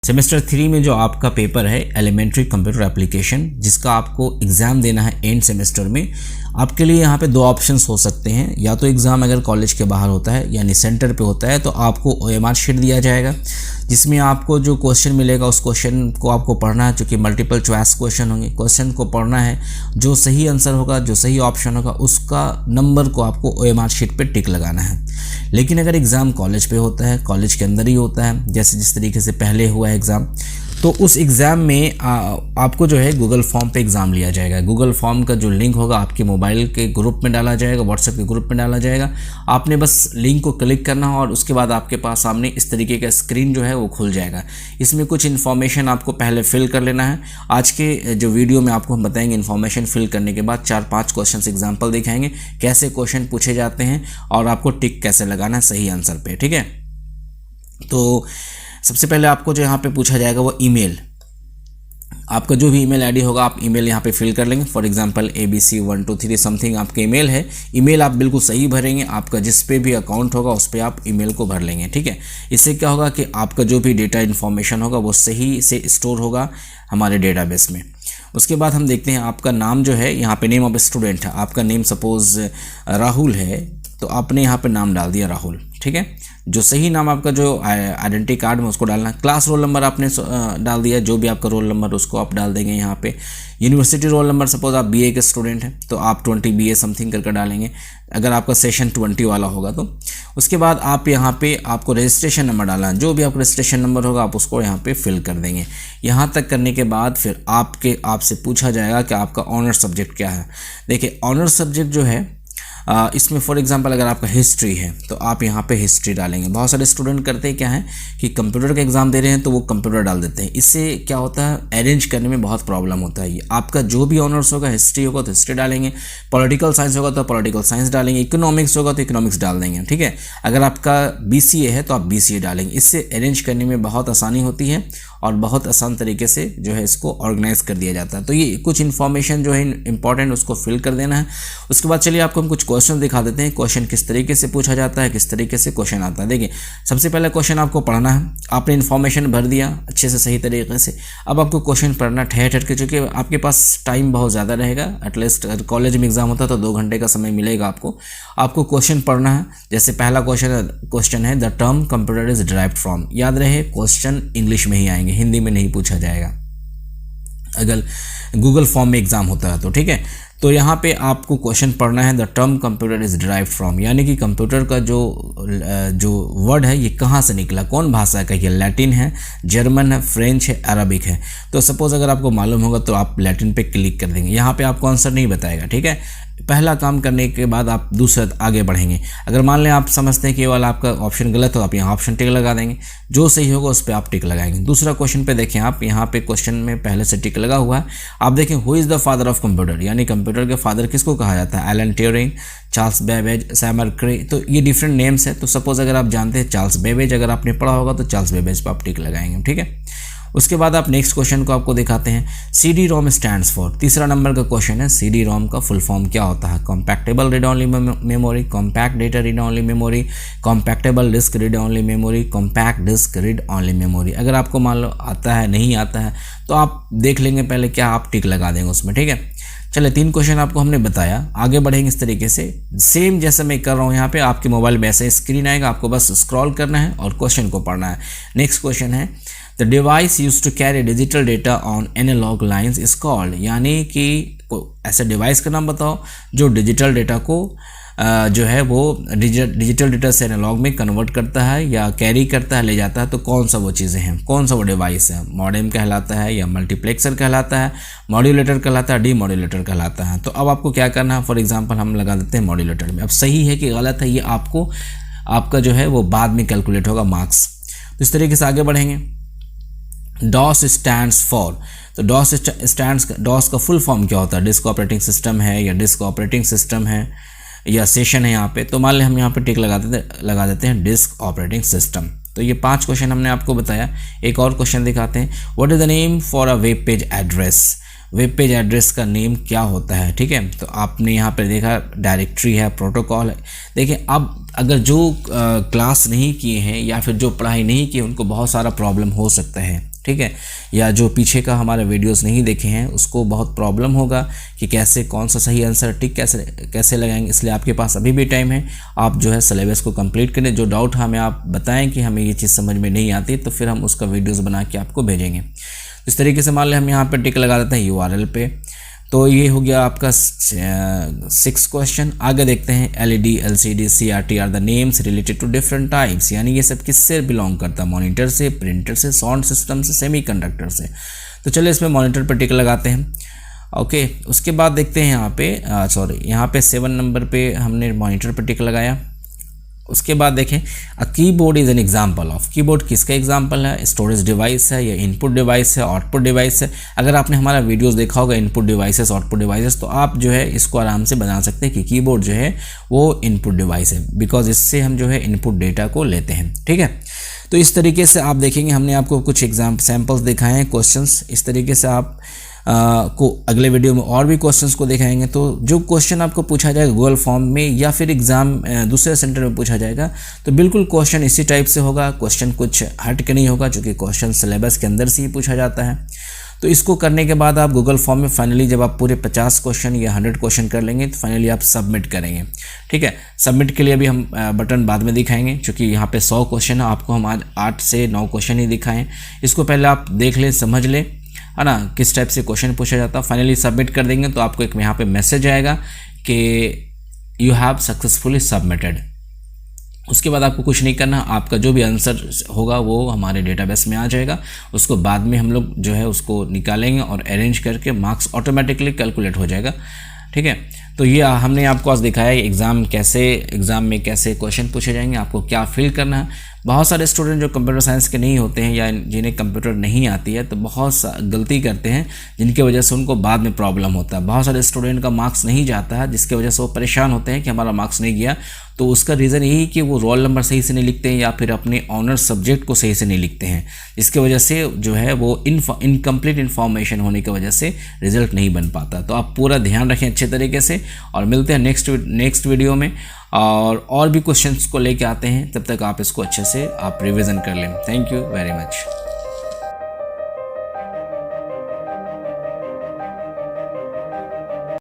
Semester 3 में जो आपका पेपर है एलिमेंट्री कंप्यूटर एप्लीकेशन, जिसका आपको एग्ज़ाम देना है एंड सेमेस्टर में, आपके लिए यहाँ पे दो ऑप्शंस हो सकते हैं। या तो एग्ज़ाम अगर कॉलेज के बाहर होता है यानी सेंटर पे होता है तो आपको OMR शीट दिया जाएगा, जिसमें आपको जो क्वेश्चन मिलेगा उस क्वेश्चन को आपको पढ़ना है। चूँकि मल्टीपल चॉइस क्वेश्चन होंगे, क्वेश्चन को पढ़ना है, जो सही आंसर होगा, जो सही ऑप्शन होगा, उसका नंबर को आपको OMR शीट पे टिक लगाना है। लेकिन अगर एग्ज़ाम कॉलेज पे होता है, कॉलेज के अंदर ही होता है, जैसे जिस तरीके से पहले हुआ है एग्ज़ाम, तो उस एग्ज़ाम में आपको जो है गूगल फॉर्म पे एग्ज़ाम लिया जाएगा। गूगल फॉर्म का जो लिंक होगा आपके मोबाइल के ग्रुप में डाला जाएगा, व्हाट्सएप के ग्रुप में डाला जाएगा। आपने बस लिंक को क्लिक करना है और उसके बाद आपके पास सामने इस तरीके का स्क्रीन जो है वो खुल जाएगा। इसमें कुछ इन्फॉर्मेशन आपको पहले फिल कर लेना है। आज के जो वीडियो में आपको हम बताएंगे इन्फॉर्मेशन फिल करने के बाद 4-5 क्वेश्चन एग्जाम्पल दिखाएंगे, कैसे क्वेश्चन पूछे जाते हैं और आपको टिक कैसे लगाना है सही आंसर पे। ठीक है, तो सबसे पहले आपको जो यहाँ पे पूछा जाएगा वो ईमेल, आपका जो भी ईमेल आईडी होगा आप ईमेल यहाँ पे फिल कर लेंगे। फॉर एग्जांपल ABC123 समथिंग आपका ईमेल है। ईमेल आप बिल्कुल सही भरेंगे, आपका जिस पे भी अकाउंट होगा उस पर आप ईमेल को भर लेंगे। ठीक है, इससे क्या होगा कि आपका जो भी डेटा इन्फॉर्मेशन होगा वो सही से स्टोर होगा हमारे डेटाबेस में। उसके बाद हम देखते हैं आपका नाम जो है, यहाँ पे नेम ऑफ स्टूडेंट है, आपका नेम सपोज राहुल है तो आपने यहाँ पे नाम डाल दिया राहुल। ठीक है, जो सही नाम आपका जो आइडेंटिटी कार्ड में उसको डालना। क्लास रोल नंबर आपने डाल दिया, जो भी आपका रोल नंबर उसको आप डाल देंगे यहाँ पे। यूनिवर्सिटी रोल नंबर, सपोज आप BA के स्टूडेंट हैं तो आप 20 BA समथिंग करके डालेंगे, अगर आपका सेशन 20 वाला होगा तो। उसके बाद आप यहाँ पे आपको रजिस्ट्रेशन नंबर डालना है, जो भी आपका रजिस्ट्रेशन नंबर होगा आप उसको यहाँ पे फिल कर देंगे। यहाँ तक करने के बाद फिर आपसे पूछा जाएगा कि आपका ऑनर सब्जेक्ट क्या है। देखिए, ऑनर सब्जेक्ट जो है इसमें फॉर एग्जांपल अगर आपका हिस्ट्री है तो आप यहाँ पे हिस्ट्री डालेंगे। बहुत सारे स्टूडेंट करते हैं क्या है कि कंप्यूटर का एग्ज़ाम दे रहे हैं तो वो कंप्यूटर डाल देते हैं। इससे क्या होता है, अरेंज करने में बहुत प्रॉब्लम होता है। आपका जो भी ऑनर्स होगा, हिस्ट्री होगा तो हिस्ट्री डालेंगे, पॉलिटिकल साइंस होगा तो पॉलिटिकल साइंस डालेंगे, इकोनॉमिक्स होगा तो इकोनॉमिक्स डाल देंगे। ठीक है, अगर आपका BCA है तो आप BCA डालेंगे। इससे अरेंज करने में बहुत आसानी होती है और बहुत आसान तरीके से जो है इसको ऑर्गेनाइज कर दिया जाता है। तो ये कुछ इन्फॉर्मेशन जो है इंपॉर्टेंट उसको फिल कर देना है। उसके बाद चलिए आपको हम कुछ क्वेश्चन दिखा देते हैं, क्वेश्चन किस तरीके से पूछा जाता है, किस तरीके से क्वेश्चन आता है। देखिए, सबसे पहले क्वेश्चन आपको पढ़ना है। आपने इन्फॉर्मेशन भर दिया अच्छे से सही तरीके से, अब आपको क्वेश्चन पढ़ना ठहर के, चूँकि आपके पास टाइम बहुत ज़्यादा रहेगा। एटलीस्ट अगर कॉलेज में एग्जाम होता है तो 2 घंटे का समय मिलेगा आपको क्वेश्चन पढ़ना है। जैसे पहला क्वेश्चन है the term computer is derived from. याद रहे क्वेश्चन इंग्लिश में ही आएंगे, हिंदी में नहीं पूछा जाएगा अगर गूगल फॉर्म में एग्जाम होता है तो। ठीक है, तो यहाँ पे आपको क्वेश्चन पढ़ना है the term computer is derived from, यानी कि कंप्यूटर का जो वर्ड है ये कहाँ से निकला, कौन भाषा का, ये लैटिन है, जर्मन है, फ्रेंच है, अरबिक है। तो सपोज अगर आपको मालूम होगा तो आप लैटिन पे क्लिक कर देंगे। यहाँ पे आपको आंसर नहीं बताएगा। ठीक है, पहला काम करने के बाद आप दूसरा आगे बढ़ेंगे। अगर मान लें आप समझते हैं कि ये वाला आपका ऑप्शन गलत हो, आप यहाँ ऑप्शन टिक लगा देंगे, जो सही होगा उस पर आप टिक लगाएंगे। दूसरा क्वेश्चन पे देखें आप, यहाँ पे क्वेश्चन में पहले से टिक लगा हुआ है। आप देखें who is the father of computer, यानी कंप्यूटर के फादर किसको कहा जाता है, एलन ट्यूरिंग, चार्ल्स बेबेज, सैमर क्रे। तो ये डिफरेंट नेम्स है। तो सपोज अगर आप जानते हैं चार्ल्स बेबेज, अगर आपने पढ़ा होगा तो चार्ल्स बेबेज पर आप टिक लगाएंगे। ठीक है, उसके बाद आप नेक्स्ट क्वेश्चन को आपको दिखाते हैं। CD-ROM स्टैंड्स फॉर, तीसरा नंबर का क्वेश्चन है CD-ROM का फुल फॉर्म क्या होता है। Compactable read only memory, compact data read only memory, compactable disc read only memory, compact disc read only memory. अगर आपको मान लो आता है, नहीं आता है तो आप देख लेंगे पहले क्या, आप टिक लगा देंगे उसमें। ठीक है, चले 3 क्वेश्चन आपको हमने बताया, आगे बढ़ेंगे इस तरीके से। सेम जैसे मैं कर रहा हूँ यहाँ पे, आपके मोबाइल में ऐसे स्क्रीन आएगा, आपको बस स्क्रॉल करना है और क्वेश्चन को पढ़ना है। नेक्स्ट क्वेश्चन है the device use to carry digital data on analogue lines is called, यानी कि ऐसे डिवाइस का नाम बताओ जो डिजिटल डेटा को जो है वो डिजिटल डेटा से एनालॉग में कन्वर्ट करता है या कैरी करता है, ले जाता है। तो कौन सा वो चीज़ें हैं, कौन सा वो डिवाइस है, मॉडेम कहलाता है या मल्टीप्लेक्सर कहलाता है, मॉड्यूलेटर कहलाता है, डीमॉड्यूलेटर कहलाता है। तो अब आपको क्या करना है, फॉर एग्जांपल हम लगा देते हैं मॉड्यूलेटर में। अब सही है कि गलत है ये आपका जो है वो बाद में कैलकुलेट होगा मार्क्स। तो इस तरीके से आगे बढ़ेंगे। DOS स्टैंड्स फॉर, तो DOS का फुल फॉर्म क्या होता है, डिस्क ऑपरेटिंग सिस्टम है या डिस्क ऑपरेटिंग सिस्टम है या सेशन है यहाँ पे। तो मान लें हम यहाँ पे टिक लगा देते हैं डिस्क ऑपरेटिंग सिस्टम। तो ये 5 क्वेश्चन हमने आपको बताया। एक और क्वेश्चन दिखाते हैं, what is the name for a web page address. Web page address का नेम क्या होता है। ठीक है, तो आपने यहाँ पे देखा डायरेक्टरी है, प्रोटोकॉल है। देखिए, अब अगर जो क्लास नहीं किए हैं या फिर जो पढ़ाई नहीं की उनको बहुत सारा प्रॉब्लम हो सकता है। ठीक है, या जो पीछे का हमारे वीडियोस नहीं देखे हैं उसको बहुत प्रॉब्लम होगा कि कैसे कौन सा सही आंसर टिक कैसे लगाएंगे। इसलिए आपके पास अभी भी टाइम है, आप जो है सिलेबस को कंप्लीट करें। जो डाउट हमें आप बताएं कि हमें ये चीज़ समझ में नहीं आती तो फिर हम उसका वीडियोस बना के आपको भेजेंगे। इस तरीके से मान लें हम यहाँ पे टिक लगा देते हैं URL पे। तो ये हो गया आपका 6 क्वेश्चन। आगे देखते हैं LED, LCD, CRT are the names related to different types, यानी ये सब किससे बिलोंग करता है, मॉनिटर से, प्रिंटर से, साउंड सिस्टम से, सेमीकंडक्टर से। तो चलिए इसमें मॉनिटर पर टिक लगाते हैं। ओके, उसके बाद देखते हैं यहाँ पे यहाँ पे 7 नंबर पे हमने मॉनिटर पर टिक लगाया। उसके बाद देखें a keyboard is an example of, keyboard किसका एग्जाम्पल है, स्टोरेज डिवाइस है या इनपुट डिवाइस है, आउटपुट डिवाइस है। अगर आपने हमारा वीडियोस देखा होगा इनपुट डिवाइसेस, आउटपुट डिवाइसेस, तो आप जो है इसको आराम से बना सकते हैं कि कीबोर्ड जो है वो इनपुट डिवाइस है, बिकॉज इससे हम जो है इनपुट डेटा को लेते हैं। ठीक है, तो इस तरीके से आप देखेंगे हमने आपको कुछ सैम्पल्स दिखाए हैं क्वेश्चंस। इस तरीके से आप को अगले वीडियो में और भी क्वेश्चंस को दिखाएंगे। तो जो क्वेश्चन आपको पूछा जाएगा गूगल फॉर्म में या फिर एग्ज़ाम दूसरे सेंटर में पूछा जाएगा तो बिल्कुल क्वेश्चन इसी टाइप से होगा, क्वेश्चन कुछ हट के नहीं होगा, क्योंकि क्वेश्चन सिलेबस के अंदर से ही पूछा जाता है। तो इसको करने के बाद आप गूगल फॉर्म में फाइनली जब आप पूरे 50 क्वेश्चन या 100 क्वेश्चन कर लेंगे तो फाइनली आप सबमिट करेंगे। ठीक है, सबमिट के लिए अभी हम बटन बाद में दिखाएंगे, क्योंकि यहाँ पे 100 क्वेश्चन है, आपको हम आज 8 से 9 क्वेश्चन ही दिखाएं। इसको पहले आप देख लें, समझ लें, है ना, किस टाइप से क्वेश्चन पूछा जाता है। फाइनली सबमिट कर देंगे तो आपको एक यहाँ पे मैसेज आएगा कि यू हैव सक्सेसफुली सबमिटेड। उसके बाद आपको कुछ नहीं करना, आपका जो भी आंसर होगा वो हमारे डेटाबेस में आ जाएगा। उसको बाद में हम लोग जो है उसको निकालेंगे और अरेंज करके मार्क्स ऑटोमेटिकली कैलकुलेट हो जाएगा। ठीक है, तो ये हमने आपको आज दिखाया है एग्ज़ाम में कैसे क्वेश्चन पूछे जाएंगे, आपको क्या फिल करना है। बहुत सारे स्टूडेंट जो कंप्यूटर साइंस के नहीं होते हैं या जिन्हें कंप्यूटर नहीं आती है तो बहुत गलती करते हैं, जिनकी वजह से उनको बाद में प्रॉब्लम होता है। बहुत सारे स्टूडेंट का मार्क्स नहीं जाता है, जिसकी वजह से वो परेशान होते हैं कि हमारा मार्क्स नहीं गया। तो उसका रीज़न यही कि वो रोल नंबर सही से नहीं लिखते हैं या फिर अपने ऑनर सब्जेक्ट को सही से नहीं लिखते हैं, जिसकी वजह से जो है वो इनकम्प्लीट इन्फॉर्मेशन होने की वजह से रिजल्ट नहीं बन पाता। तो आप पूरा ध्यान रखें अच्छे तरीके से और मिलते हैं नेक्स्ट वीडियो में और भी क्वेश्चंस को लेके आते हैं। तब तक आप इसको अच्छे से आप रिवीजन कर लें। Thank you very much.